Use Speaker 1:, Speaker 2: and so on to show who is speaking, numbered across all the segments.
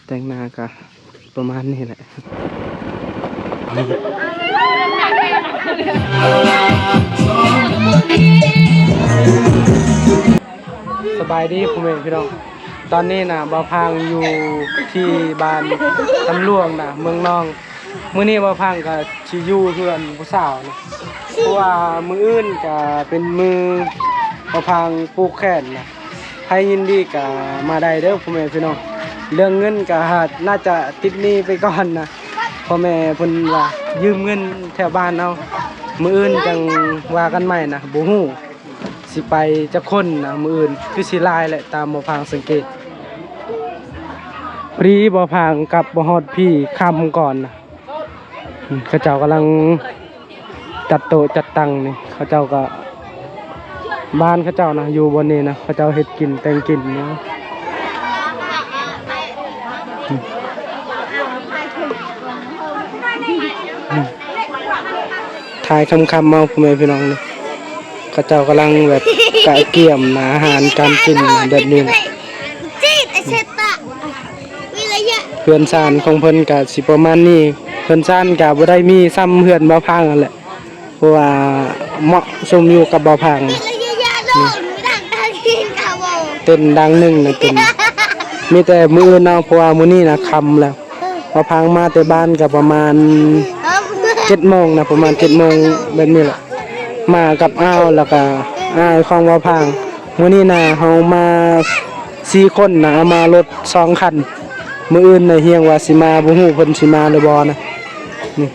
Speaker 1: แต่งหน้าก็ประมาณนี้แหละสบายดีพ่อแม่พี่น้องตอนนี้นะบ่าวพังอยู่ที่บ้านตำรวงนะเมืองนองมื้อนี้บ่าวพังก็สิอยู่เพื่อนผู้สาวนะเพราะว่ามื้ออื่นก็เป็นมือบ่าวพังปลูกแขนนะใครยินดีก็มาได้เด้อพ่อแม่พี่น้องเรื่องเงินก็น่าจะติดหนี้ไปก่อนนะพ่อแม่เพิ่นว่ายืมเงินแถวบ้านเอามื้ออื่นจังว่ากันใหม่นะบ่ฮู้สิไปจะคนนะมื้ออื่นคือสิลายแหละตามบ่าวพังสังเกตปรีบ่าวพังกับบ่ฮอดพี่ค่ำก่อนนะเขาเจ้ากำลังจัดโต๊ะจัดตังนี่เขาเจ้าก็บ้านเขาเจ้านะอยู่บนนี้นะเขาเจ้าเฮ็ดกินแต่งกินเนาะถ่ายคำเอาพ่อแม่พี่น้องเลยเขาเจ้ากำลังแบบกะเกี่ยมอาหารการกินแบบนี้เพื่อนซ่านของเพิ่นกะสิประมาณนี้เพิ่นซ่านกะบ่ได้มีซ้ำเพื่อนบ่าวพังนั่นแหละเพราะว่าเหมาะสมอยู่กับบ่าวพังเต้นดังหนึ่งนะเต้นมีแต่มือเนาะเพราะว่ามื้อนี้นะค่ำแล้วบ่าวพังมาแต่บ้านก็ประมาณ7 โมงนะประมาณ7 โมงแบบนี้แหละมากับอ้าวแล้วก็อ้ายของบ่าวพังมื้อนี้นะเฮามา4 คนนะเอามารถ2 คันมื้ออื่นน่ะเฮียงว่าสิมาบ่ฮู้เพิ่นสิมาหรือบ่นะนี่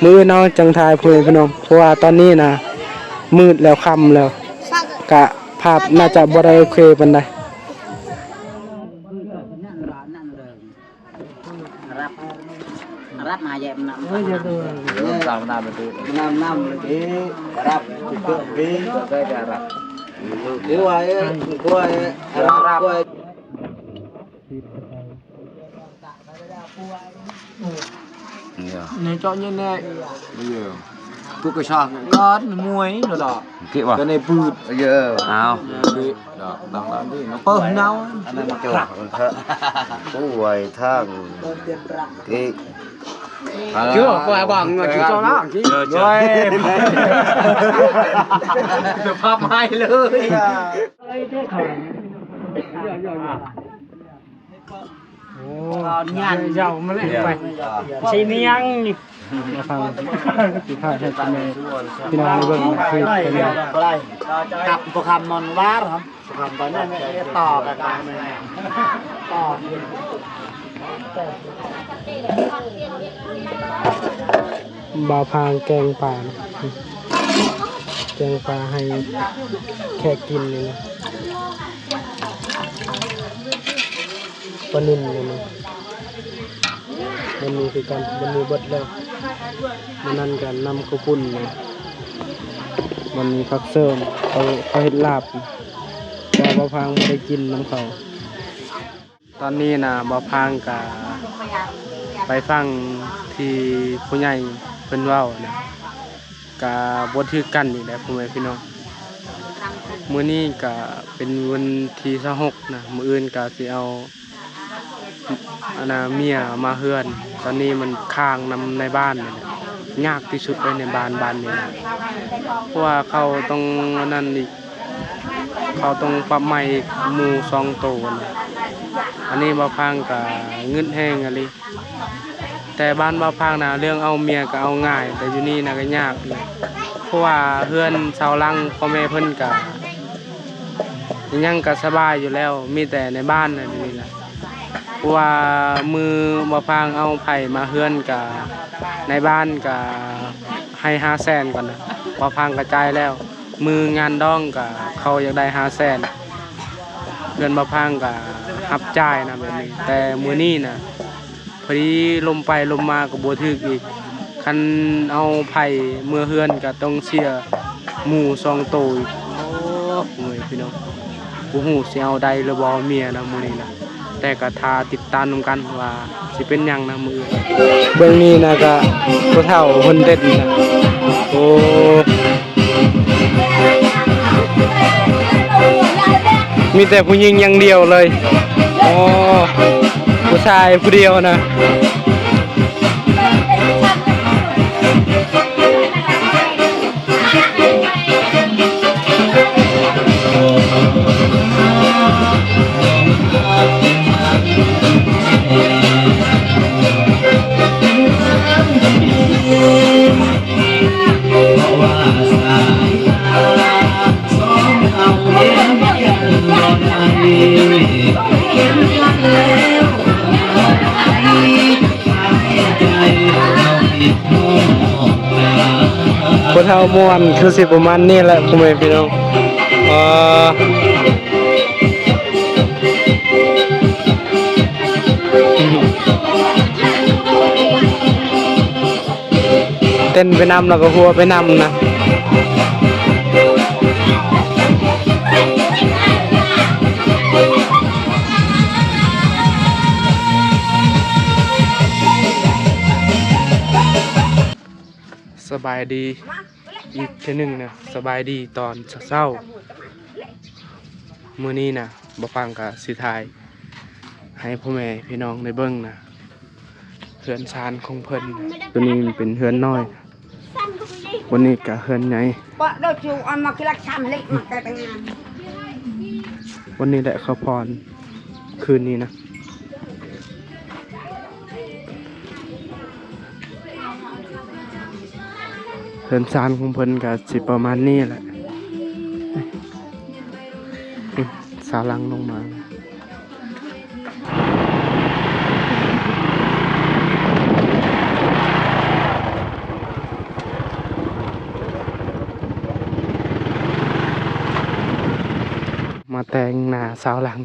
Speaker 1: มื้ออื่นเนาะจังทายเพิ่นพี่น้องเพราะว่าตอนนี้นะมืดแล้วค่ำแล้วกะภาพน่าจะบ่ได้โอเคปานใด
Speaker 2: รับมาแย่นำ
Speaker 1: năm
Speaker 2: lagiรับjuga bi sayaรับdia kuai Arab kuai
Speaker 1: này cho nhân này
Speaker 2: tôi cái sạc con muối rồi đó
Speaker 3: kịp à
Speaker 2: cái này bự giờ
Speaker 3: nào
Speaker 2: đó đó đi nó bơ nhau
Speaker 3: anh em cho quầy thang cái
Speaker 2: chưa qua bằng mà chỉ cho nó chứ
Speaker 3: rồi
Speaker 2: được pháp maiเลย
Speaker 1: nhàn giàu mà lại phải xây miếng điมาฟังที่ถ่ายให้พี่น้องเบิ่งคือเป็นยังไง
Speaker 2: กับประคำมอนวาร์ครับประคำตอนนี้ต่อกันต่อ
Speaker 1: บ่าวพางแกงป่าแกงป่าให้แขกกินเลยนะปลานิ่มเลยนะมันมีคือกันมันมีเบิดแล้วมันนั่นกันนำข้าวปุ้นนะมันมีผักเสริมเขาเห็ดลาบแต่บ่าวพางไม่ได้กินน้ำเขาตอนนี้นะบ่าวพางกับไปฟังที่ผู้ใหญ่เพิ่นเว้านะกับบทถือกันนี่แหละพ่อแม่พี่น้องมื้อนี้ก็เป็นวันที่26นะมื้ออื่นก็สิเอาเมียมาเฮือนตอนนี้มันค้างนำในบ้านนี่ยากที่สุดเลยในบ้านนี้นะเพราะว่าเขาต้องนั่นอีกเขาต้องปรับใหม่อีกหมู่2 โตนะอันนี้บ่าวพังก็เงินแห้งอะไรแต่บ้านบ่าวพังนะเรื่องเอาเมียก็เอาง่ายแต่อยู่นี่นะก็ยากเลยเพราะว่าเพื่อนชาวลังพ่อแม่เพิ่นก็ยังก็สบายอยู่แล้วมีแต่ในบ้านนี่แหละเพราะว่ามือบ่าวพังเอาไผ่มาเฮือนก็ในบ้านก็ให้500,000ก่อนนะบ่าวพังกระจายแล้วมืองานดองก็เขาอยากได้500,000เพื่อนบ่าวพังก็รับจ่ายนะแบบนี้แต่มื้อนี้นะพอดีลมไปลมมาก็บ่ถึกอีกคันเอาไผ่เมื่อเฮือนก็ต้องเสียหมู่2 โตอีกโอ้ยพี่น้องบ่ฮู้สิเอาได้หรือบ่เมียนะมื้อนี้นะแต่ก็ทาติดตามนำกันว่าสิเป็นหยังนะมื้อเบิ่งนี้นะก็ผู้เฒ่าเพิ่นเด็ดนะโอ้มีแต่ผู้หญิงอย่างเดียวเลยโอ้ผู้ ชายผู้เดียวนะคนเฮามวนคือสิประมาณนี้แหละพ่อแม่พี่น้องเต้นไปนำแล้วก็หัวไปนำนะสบายดีอีกทีหนึ่งนะสบายดีตอนเช้ามื้อนี้นะบ่ฟังกับสิทายให้พ่อแม่พี่น้องในเบิ้งนะเฮือนชานของเพิ่นตัวนี้มันเป็นเฮือนน้อยวันนี้กับเฮือนใหญ่
Speaker 4: Pak dah cu amak kelak samlik makan tengah.
Speaker 1: วันนี้ได้ข้าวพรคืนนี้นะเฮือนชานของเพิ่นกับสิประมาณนี้แหละสาลังลงมามาแต่งหน้าสาวหลัง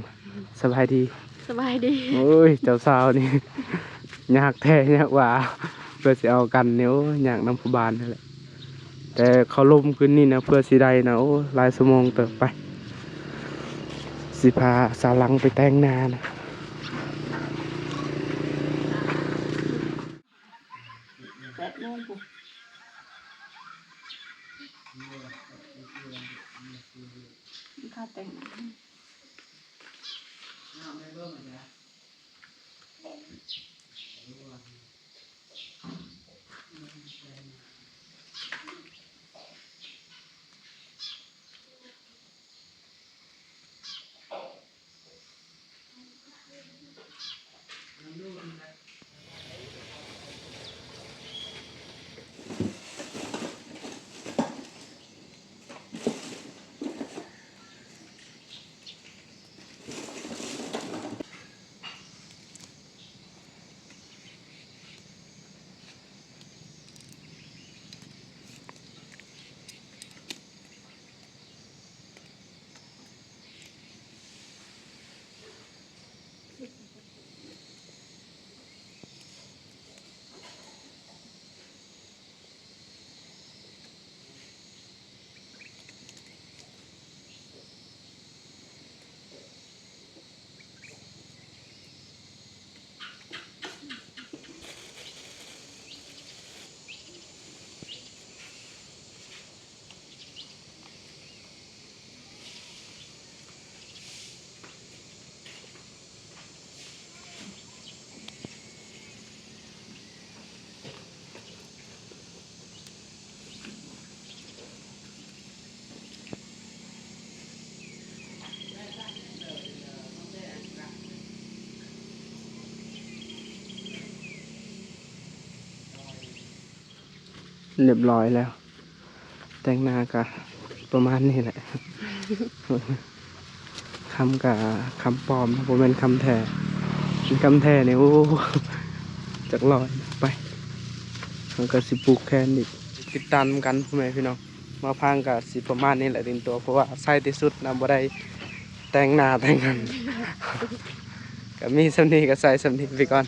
Speaker 1: สบายดี
Speaker 5: สบายดี
Speaker 1: โอ้ยเจ้าสาวนี่ ยากแท้ยากหว่าเพื่อสิเอากันเนี่ยโอ้ยากน้ำผู้บานนั่นแหละแต่เขาลมขึ้นนี่นะเพื่อสิได้นะโอ้หลายชั่วโมงเติบไปสิพาสาวหลังไปแต่งหน้านะเรียบร้อยแล้วแต่งหน้าก็ประมาณนี้แหละ คำกับคำปลอมนะผมเป็นคำแท้เป็นคำแท้เนี่ยโอ้จากลอยไปมันก็สิปลูกแคนอีกติดตามกันพ่อแม่พี่น้องมาพังกับสิประมาณนี้แหละตินตัวเพราะว่าใส่ที่สุดนะบ่ได้แต่งหน้าแต่งกัน ก็มีสำนีก็ใส่สำนีไปก่อน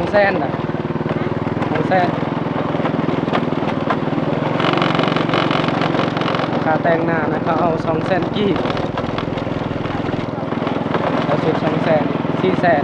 Speaker 1: 200,000น่ะ200,000ค่าแต่งหน้านะเขาเอา200,000กีบแล้วชุด200,000 400,000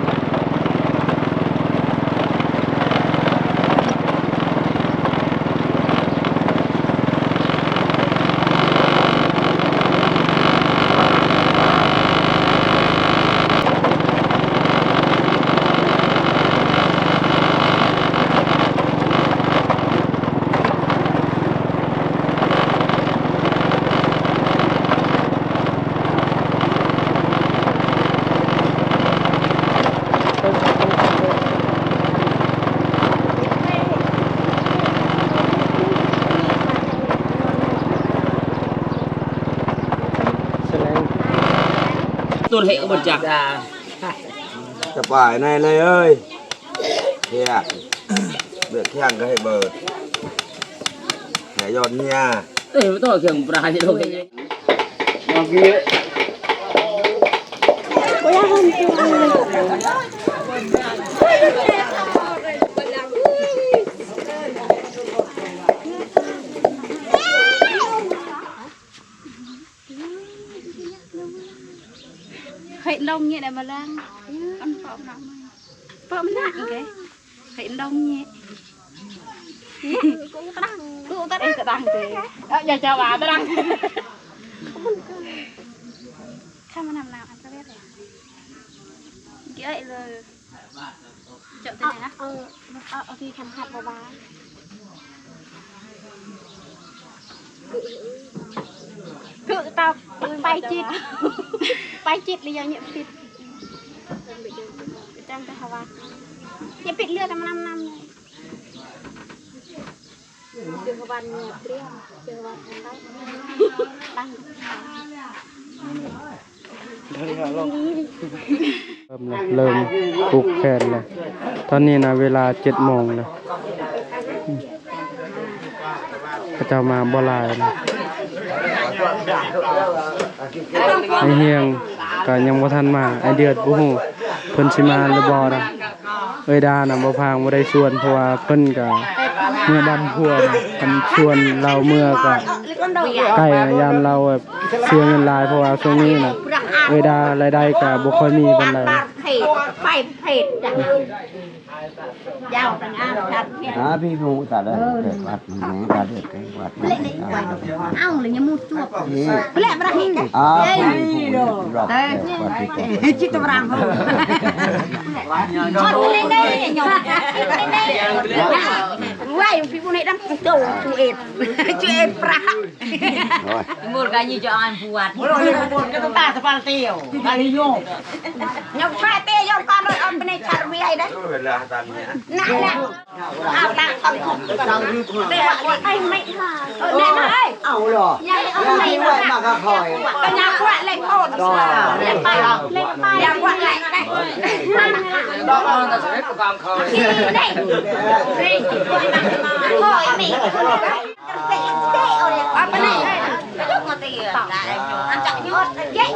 Speaker 1: แสดง
Speaker 5: ตัวเหตุบนจาก
Speaker 3: จะป่ายในเลยเอ้ยเฮียเบิดเที่ยงก็ให้เบิดแหยอดเนี่ย
Speaker 5: ตัวเขียงปลาที่ตัวเหตุ
Speaker 6: Hãy đông nhẹ để mà lang ăn phở nóng phở nó nặng cái hãy đông nhẹ cô ta đang thì giờ chào bà ta đang không mà nằm nào ăn có biết rồi kia ấy là chợ thế này á thì khăn hạt vào bà cứ tao bay chít đi vào nhận pít trong cái hava nhận pít lừa tầm 5 năm này chưa có ban nhập riêng chưa ban đăng
Speaker 1: เริ่มปลูกแขนเลยตอนนี้นะเวลา7 โมงเลยพระเจ้ามาบ่หลายนะไอเฮียงก็ยังบ่ทันมาไอเดือดบ่ฮู้เพิ่นสิมาหรือบ่นะเอ้ยดาน่ะบ่พางบ่ได้ชวนเพราะว่าเพิ่นก็เมื่อบ้านพัวนะเพิ่นชวนเราเมื่อก็ใกล้ยามเราแบบเสียเงินหลายเพราะว่าช่วงนี้น่ะเอ้ยดารายได้ก็บ่ค่อยมีปานใด
Speaker 4: phệt giàu tầng A đặt
Speaker 3: พี่ผู้ตัดได้เกิดวัดไหนตัดเกิดวัด
Speaker 4: ông là nhà mua chuột lẹ bà đi cái
Speaker 3: พี่ผู้รอบวัดที่
Speaker 4: chít tao ràng không chót lên đây nhỏ lên đây quay phi phụ này đâm đầu chú ệt pra
Speaker 5: một cái gì cho anh phù hợp
Speaker 2: một cái tông ta sắp ăn tiêu ta đi vô
Speaker 4: nhóc phải tê vô con rồi ông bên này chặt vi ai đấy
Speaker 3: เวลาตัดเนี่ย
Speaker 4: nè nè ao nè ông không tê anh mày hả nè mà ơi
Speaker 2: เอาหรอ
Speaker 4: nhà ông này mà
Speaker 2: ก็คอย
Speaker 4: cái nhà quạ lên ổn lên bay nhà quạ lại đây
Speaker 5: đó là sẽ có काम khơi
Speaker 4: đây thôi mày ở bên này chút mà tiền ăn chọn nhót chết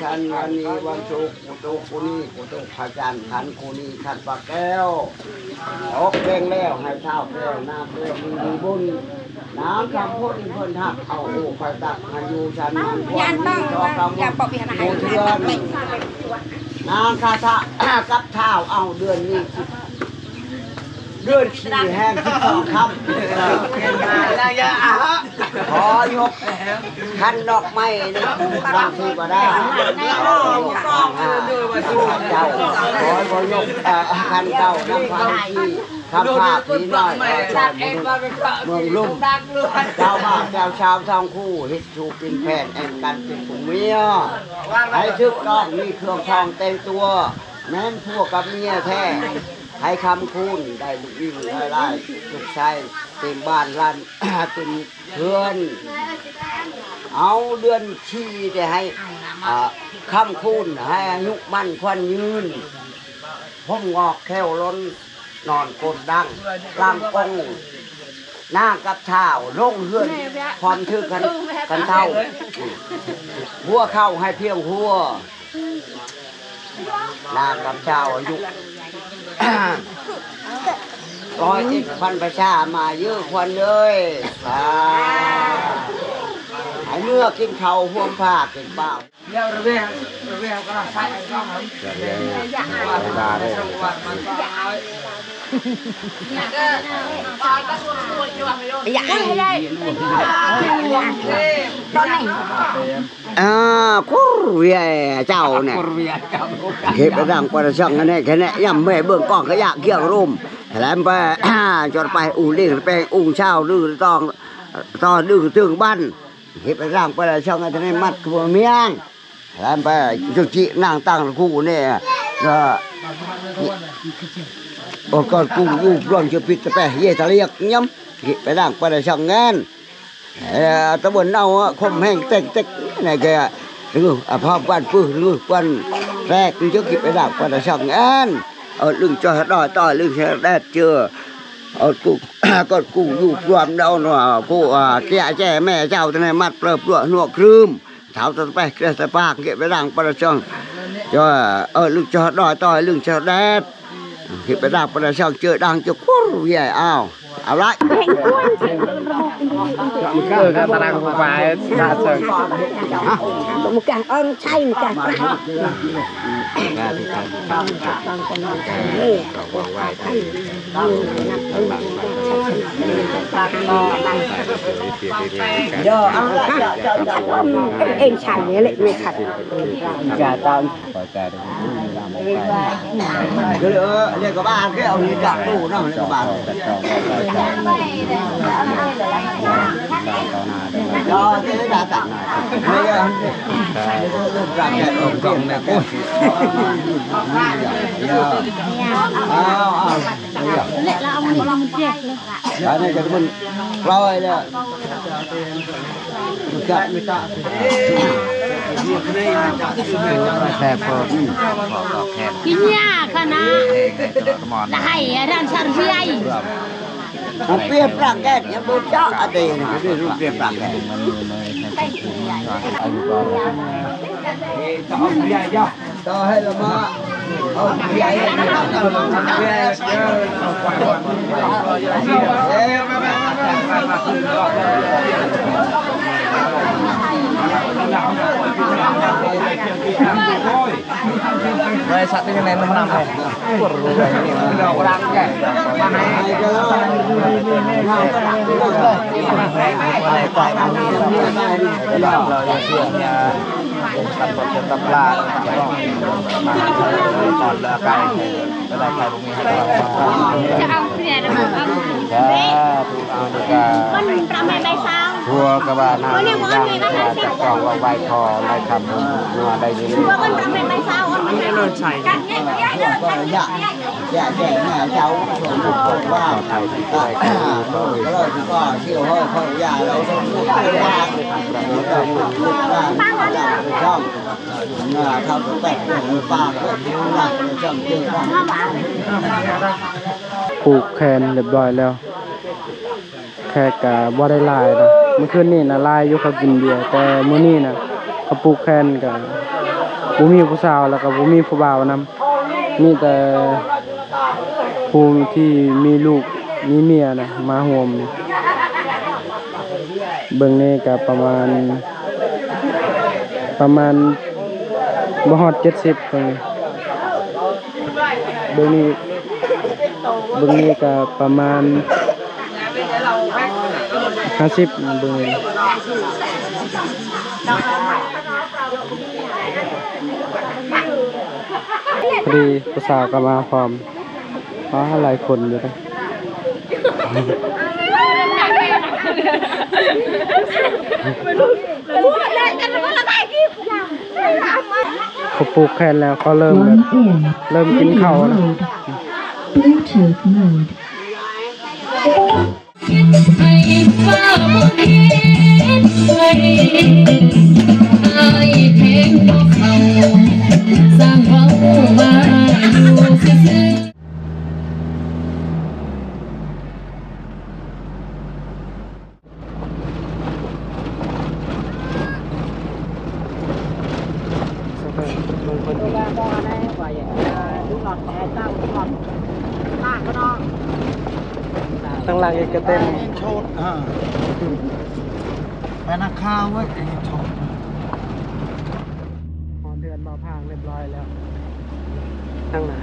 Speaker 3: ฉันวันนี้วันศุกร์กูตุกกูนี่กูตุกพระจันทร์ขันกูนี่ขันปลาแก้วออกเพลงแล้วให้เท้าแก้วน้ำเพื่อมีบุญน้ำคำพูดอินเพิ่นทักเอาโอ้คอยตักมาอยู่ฉันมันควรมีจอกำมือเทือนนางคาถากับเท้าเอาเดือนนี้เดือนขี้แห้ง12 ค่ำขอยกคันดอกไม้ในปูบางทีก็ได้เจ้าขอยกคันเจ้าน้ำพันที่ทำภาพนี้หน่อยเมืองลุ่มเจ้าบ้านเจ้าชาวทองคู่ฮิตชูกินแผ่นแอนกันเป็นผู้เมียให้ชึกต้องมีเครื่องทองเต็มตัวแม้นพวกกับเมียแท้ให้คำคูณได้ลูกวิ่งไล่ลูกชายเต็มบ้านลั่น เป็นเพื่อนเอาเดือนชีจะให้คำคูณให้อายุมั่นควันยืนผมงอกแควล้นนอนกดดังกลางกงหน้ากับเท้าลงเฮือนความชื่อกันเท่าหัวเข้าให้เพียงหัวหน้ากับเท้าอายุ ร้อยเอ็ดพันประชามาเยอะควันเลยไอ้เมื่อกินข้าวห่วงผ้ากินเปล่า
Speaker 5: เดี๋ยวระเบียงก็ใส่ก็ครับ
Speaker 4: อยากให้ได้ตอนไหน
Speaker 3: กูเวียเจ้าเนี่ยเก็บไปดังประช่องกันแค่นี้ย่ำแม่เบื้องกล้องขยะเกี่ยวร่มแล้วไปจอดไปอู่เลี้ยงไปอู่เช่าดื้อตอนดื้อถึงบ้านเก็บไปดังประช่องกันแค่นี้มัดขบวนเมียงแล้วไปจุจินั่งตั้งคู่เนี่ยก็โอ้ก็กูอยู่ร่วมจะปิดไปเย่ตะเลียกย้ำเก็บไปดังประช่องงานตะบนเอาคมแห้งเต็กnày kìa đúng không quan phương đúng quan ra cứ trước kịp cái đảo quan là sòng an ở lưng cho đòi tỏi lưng sẽ đẹp chưa ở cụ còn cụ dù làm đâu nó cụ kẻ trẻ mẹ cháu thế này mặt lợp lụa nuộc rơm tháo tao bay cái tao bạc kịp cái đảo quan là sòng cho ở lưng cho đòi tỏi lưng cho đẹp kịp cái đảo quan là sòng chưa đang cho cút về aoเอาละ
Speaker 1: ก็ตารางไฟน่าเสิร์ฟ
Speaker 4: một càng ơn chay một càng em xài vậy lại mày thật
Speaker 3: gà tao cái nữa đây có ba cái ông đi chọn đủ nó có ba cho cái đa tặng đây ra cái ông con này cô
Speaker 6: lại là ông chết
Speaker 3: cái này cái mình rồi nè người ta
Speaker 6: cái nhà khả năng đã hay đang sẵn dây
Speaker 3: Pia praktek ya bocah ade ni pia praktek. Tahu hai lama. Oh dia
Speaker 5: Rồi satu yang lain menang ya. Orang ke.
Speaker 6: จะเอาเสียนะเอามันประมาณใบซาว
Speaker 3: ทัวกบานาจับกองว่าใบคอใบคำนัวใบนี้
Speaker 6: ว่ามันประมาณใบซาวมันไม่รู้ใช่กันแย่ๆเด้อกันแย่ๆ
Speaker 3: แย่แม่เจ้าส่วนบุคคลว่าไทยที่ใต้ก็เลยก็เชี่ยวห้อยข้อยาเราต้องว่าช่องทำแปะปากก็หนักช่องเจอ
Speaker 1: ปลูกแคนเรียบร้อยแล้ว แค่กะบ่ได้ลายนะเมื่อคืนนี่นะลายอยู่เขากินเบียร์แต่มื้อนี้นะเขาปลูกแคนกะบ่มีผู้สาวแล้วก็บ่มีผู้บ่าวนำมีแต่ผู้ที่มีลูกมีเมียนะมาร่วมเบิ่งนี่ก็ประมาณบ่ฮอด70ตรงนี้เบิ่งนี่ก็ประมาณ50เบิ่งนี่พอดีผู้สาวก็มาพร้อมเพราะหลายคนอยู่นะเขาปลูกแคนแล้วเขาเริ่มกินข้าวแล้ว
Speaker 7: Bluetooth mode. ให้ฟ้าบ่เห็นให้อายแทงบ่เข้าสร้างเว้ามาอยู่ซื่อ
Speaker 1: ตั้งหลังอีกก็เต้น
Speaker 2: โชดไปนักข้าวเว้ยโชด
Speaker 1: พอเดือนบ่อพางเรียบร้อยแล้วตั้งหนา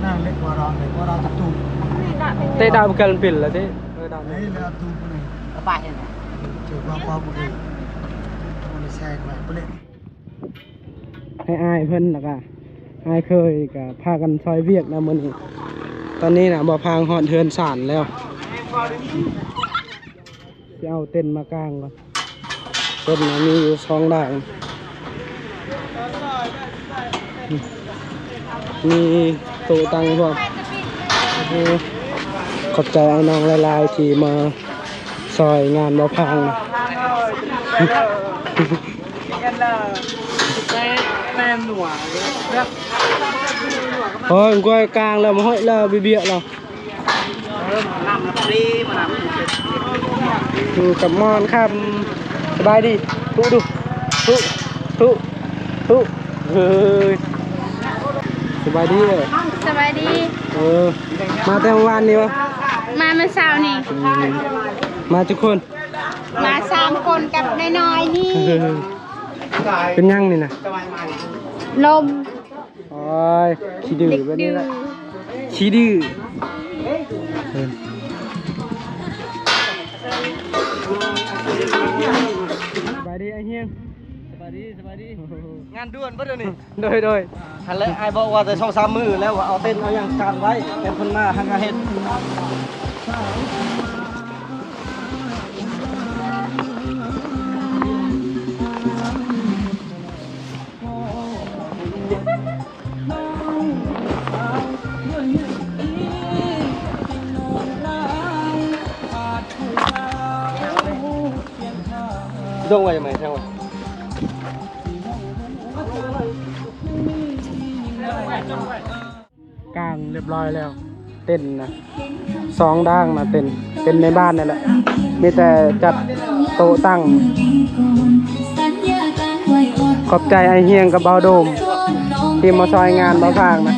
Speaker 2: นั่งเล็กกว่าเราจะตู
Speaker 1: เต้ดาวกันปิ่นแล้วเต้ดาว
Speaker 2: เฮ้ยเราตูไปเลยไปเห็นไหมถือว่าความบุรีมันแช่ไปไปเลย
Speaker 1: ให้อายเพิ่นแล้วก็อายเคยก็พากันซอยเวียกนะมื้อนี้ตอนนี้น่ะบ่อพางฮอดเทือนศาลแล้วสิเอาเต้นมากางก่อนเต้นน่ะมีอยู่2ด้านมีตู้ตังพวกขอบใจไอ้น้องหลายๆที่มาซอยงานบ่อพางนะโอ้ยกล้วยกลางแล้วมาห้อยแล้วเบี้ยแล้วอยู่กับมอนครับสบายดีทุดูทุเฮ้ยสบายดีเลย
Speaker 6: สบายดี
Speaker 1: มาแต่เมื่อวานนี้วะ
Speaker 6: มาเมื่อเช้านี่
Speaker 1: มาทุกคน
Speaker 6: มา3 คนกับน้อยๆนี่
Speaker 1: เป็นยังนี่นะ
Speaker 6: ลม
Speaker 1: โอ้ยขี้ดื้อแบบนี้แหละขี้ดื้อสบายดีไอ้เฮียงสบายดี
Speaker 5: งานด่วนปะเดี๋ยวนี้
Speaker 1: โดย
Speaker 5: ฮันแล้วไอ้บอกว่าแต่2-3 มื้อแล้วว่าเอาเต้นเอาอย่างการไว้แกเพิ่นมาหังกะเฮ็ด ดงไว้ยังไงใช่ไหม
Speaker 1: กลางเรียบร้อยแล้ว เต้นนะ2ด่างมาเต้นในบ้านนั่นแหละมีแต่จัดโต๊ะตั้งขอบใจไอเฮียงกับเบาโดมที่มาซอยงานเบาพางนะ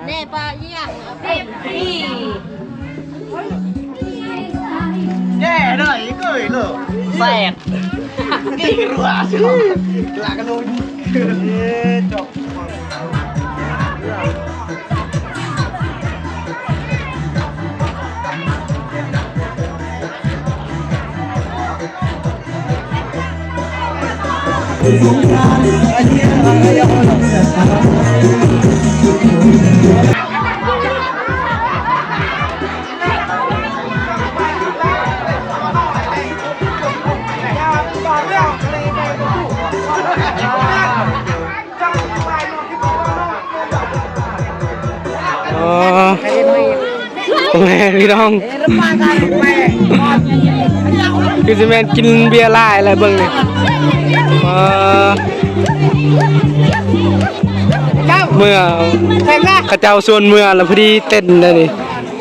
Speaker 4: แน่ปะเยี่ยเด็กพี่
Speaker 5: แย่หน่อยเกยเลยแสบกี่รัวชอบหลักกันนู้นจบ
Speaker 1: แม่พี่น้องคือจะแม่กินเบียร์ลายอะไรเบิ่งนี่เมื่อข้าเจ้าส่วนเมื่อแล้วพอดีเต้นเลยนี่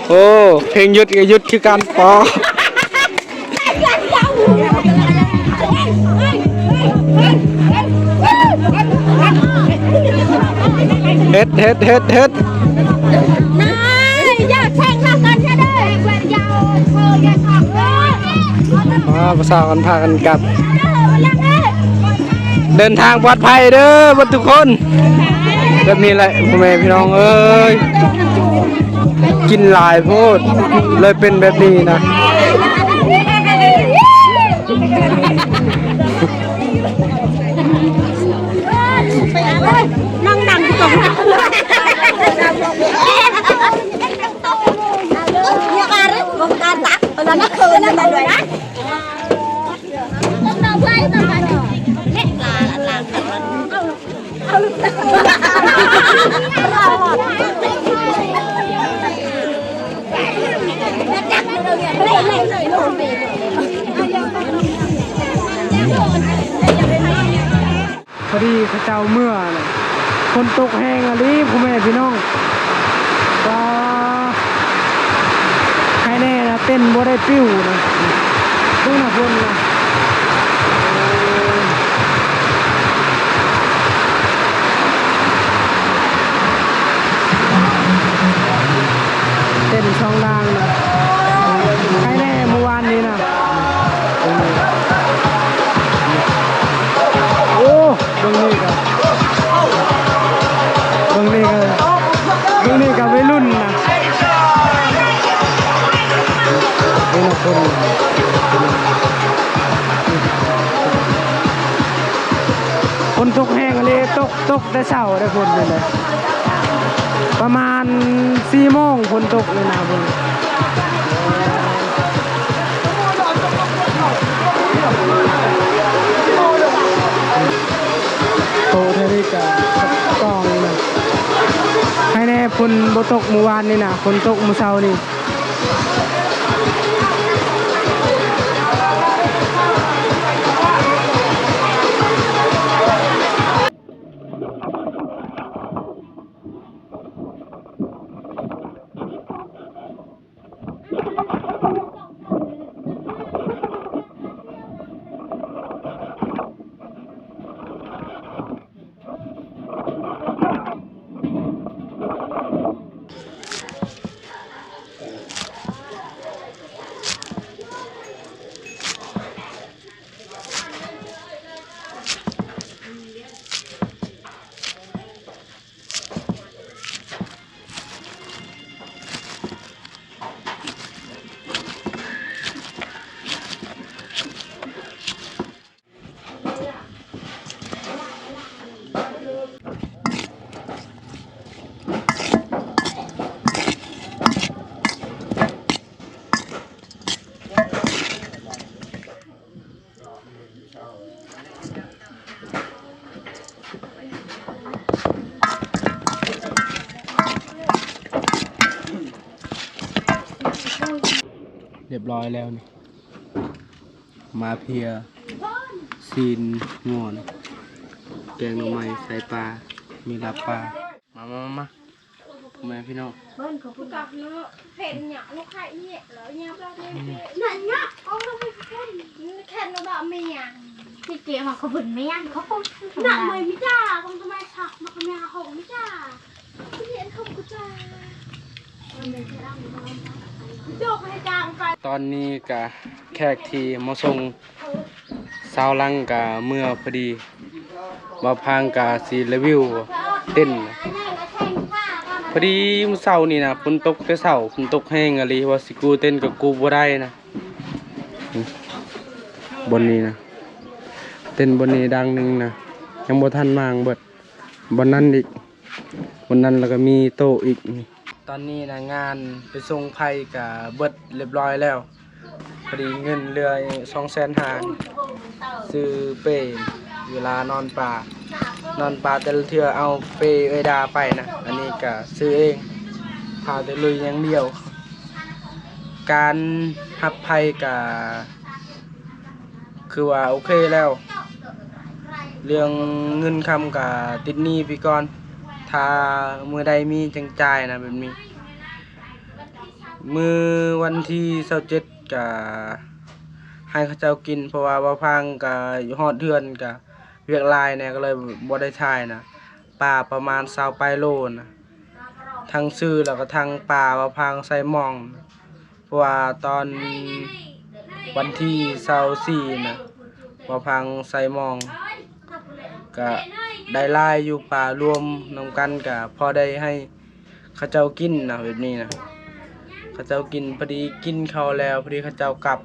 Speaker 1: โอ้เพลงยุดกับยุดคือการปอเฮ็ด
Speaker 6: นายอยากแข่งขันกันใช่ไหมแหวนยาวเธออยากขับเลย
Speaker 1: ภาษากันพากันกลับเดินทางปลอดภัยเด้อทุกคนแบบนี้แหละพ่อแม่พี่น้องเอ้ยกินหลายโพดเลยเป็นแบบนี้นะ
Speaker 4: นั่งดังตรงนั้นอยากอะไรวงการตักตอนนั้นคืนนั่นแต่ด้วยนะต้องไปต้องไปเล็กลาเอา
Speaker 1: อดีเขาเจ้าเมื่อน่ะคนตกแห้งอะไรพ่อแม่พี่น้องก็ใครแน่นะเต้นบ่ได้ปิ้วนะดูนะคนนะเต้นช่องล่างนะใครแน่เมื่อวานนี้นะโอ้เบิ่งนี่ก็วัยรุ่นนะดูนะคนคนตกแห้งเลยตกแต่เช้าได้คนเลยประมาณ4 โมงคนตกเลยนะคนโตเทริกะกองนะให้แน่คนบ่ตกเมื่อวานนี่นะคนตกเมื่อเช้านี่เรียบร้อยแล้วนี่มาเพียซีนงอนแกงหน่อไม้ใส่ปลามีลาบปลามาพ่อแม่พี่น้อง
Speaker 6: กับเนาะเห็นเนี่ยลูกไข่เนี่ยแล้วเนี่ยเราเนี่ยเนี่ยเอาเราไปคนแค่เราแบบไม่ยังที่เกี่ยวกับเขาบุญไม่ยังเขาคงหนักเลยไม่จ้าคงทำไมฉักมาทำไมหงไม่จ้าที่เห็นเขากูจ้าโยกให้จางไป
Speaker 1: ตอนนี้กะแขกที่มาส่งสาวลังกะเมื่อพอดีมาพังกะสีรีวิวเต้นพอดีมื้อเช้านี่นะฝนตกแต่เช้าฝนตกแห้งอะไรว่าสิกูเต้นกับกูบ่ได้นะบนนี้นะเต้นบนนี้ดังหนึงนะยังบ่ทันมางเบิดบนนั้นอีกบนนั้นแล้วก็มีโต๊ะอีกนี่ตอนนี้นะงานไปส่งไผ่กับเบิดเรียบร้อยแล้วพอดีเงินเหลือ250,000ซื้อเป้เวลานอนป่แต่ละเทื่อเอาเป้เอ้ยดาไปนะอันนี้ก็ซื้อเองพาแต่ลุยอย่างเดียวการหับไผ่ก็คือว่าโอเคแล้วเรื่องเงินคำกับติดหนี้พี่ก่อนถ้ามือใดมีจังจ่ายนะแบบนี้มือวันที่27ก็ให้เขาเจ้ากินเพราะว่าบ่พังก็ฮอดเดือนก็เวียกลายเนี่ยก็เลยบ่ได้ถ่ายนะปลาประมาณ20 ปลายโลนะทั้งซื้อแล้วก็ทั้งปลาบ่พังใส่หม่องเพราะว่าตอนวันที่24นะบ่พังใส่หม่องก็ได้ลายอยู่ป่ารวมนำกันกับพอได้ให้เขาเจ้ากินนะแบบนี้นะเขาเจ้ากินพอดีกินเขาแล้วพอดีเขาเจ้ากลับ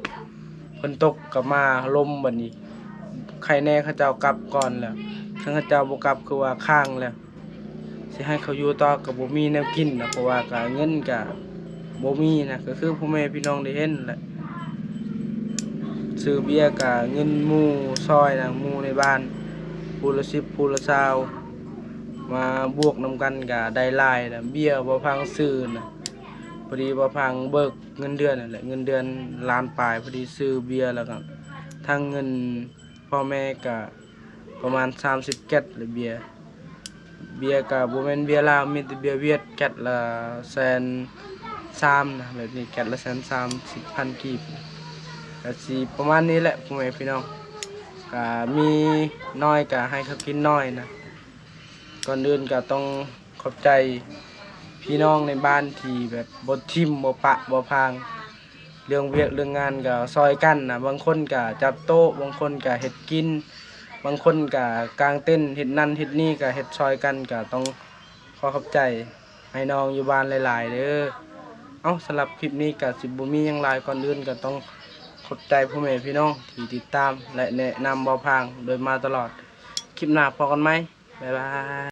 Speaker 1: ฝนตกกลับมาลมแบบนี้ใครแน่เขาเจ้ากลับก่อนแล้วถ้าเขาเจ้าบ่กลับคือว่าข้างแล้วสิให้เขาอยู่ต่อกับบ่มีแนวกินนะเพราะว่าก็เงินก็บ่มีนะก็คือพ่อแม่พี่น้องได้เห็นแหละซื้อเบียร์ก็เงินหมู่ซอยนะหมู่ในบ้านพูละ10พูละ20มาบวกนำกันกับได้หลายนะเบี้ยบ่พังซื้อนะพอดีบ่พังเบิกเงินเดือนนั่นแหละเงินเดือนล้านปลายพอดีซื้อเบียร์แล้วก็ทั้งเงินพ่อแม่ก็ ประมาณ30แก๊สหรือเบียร์ก็บ่แม่นเบียร์ลาวมีแต่เบียร์เวียดแก๊สละ130,000นะแบบนี้แก๊สละ130,000กีบก็สิประมาณนี้แหละพ่อแม่พี่น้องก็มีน้อยก็ให้เขากินน้อยนะก่อนอื่นก็ต้องขอบใจพี่น้องในบ้านที่แบบบ่ทิ่มบ่ปะบ่พางเรื่องเวียกเรื่องงานก็ซอยกันนะบางคนก็จับโต๊ะบางคนก็เฮ็ดกินบางคนก็กางเต้นเฮ็ดนั่นเฮ็ดนี่ก็เฮ็ดซอยกันก็ต้องขอขอบใจให้น้องอยู่บ้านหลายๆเด้อเอ้าสำหรับคลิปนี้ก็สิบ่มีหยังหลายก่อนอื่นก็ต้องขอบใจพ่อแม่พี่น้องที่ติดตามและแนะนำบ่พางโดยมาตลอดคลิปหน้าพบกันไหมบ๊ายบาย